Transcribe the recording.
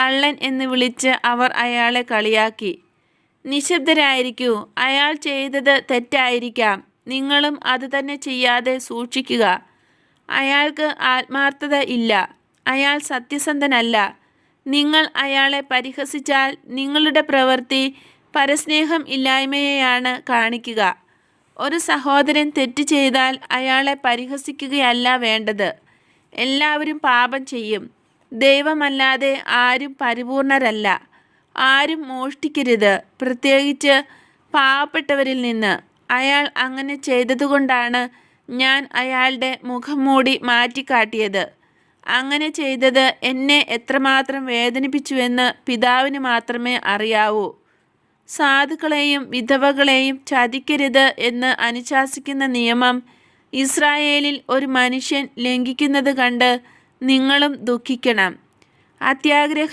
കള്ളൻ എന്ന് വിളിച്ച് അവർ അയാളെ കളിയാക്കി. നിശബ്ദരായിരിക്കൂ, അയാൾ ചെയ്തത് തെറ്റായിരിക്കാം, നിങ്ങളും അതുതന്നെ ചെയ്യാതെ സൂക്ഷിക്കുക. അയാൾക്ക് ആത്മാർത്ഥത ഇല്ല, അയാൾ സത്യസന്ധനല്ല. നിങ്ങൾ അയാളെ പരിഹസിച്ചാൽ നിങ്ങളുടെ പ്രവൃത്തി പരസ്നേഹം ഇല്ലായ്മയെയാണ് കാണിക്കുക. ഒരു സഹോദരൻ തെറ്റ് ചെയ്താൽ അയാളെ പരിഹസിക്കുകയല്ല വേണ്ടത്. എല്ലാവരും പാപം ചെയ്യും, ദൈവമല്ലാതെ ആരും പരിപൂർണരല്ല. ആരും മോഷ്ടിക്കരുത്, പ്രത്യേകിച്ച് പാവപ്പെട്ടവരിൽ നിന്ന്. അയാൾ അങ്ങനെ ചെയ്തതുകൊണ്ടാണ് ഞാൻ അയാളുടെ മുഖം മൂടി മാറ്റിക്കാട്ടിയത്. അങ്ങനെ ചെയ്തത് എന്നെ എത്രമാത്രം വേദനിപ്പിച്ചുവെന്ന് പിതാവിന് മാത്രമേ അറിയാവൂ. സാധുക്കളെയും വിധവകളെയും ചതിക്കരുത് എന്ന് അനുശാസിക്കുന്ന നിയമം ഇസ്രായേലിൽ ഒരു മനുഷ്യൻ ലംഘിക്കുന്നത് കണ്ട് നിങ്ങളും ദുഃഖിക്കണം. അത്യാഗ്രഹം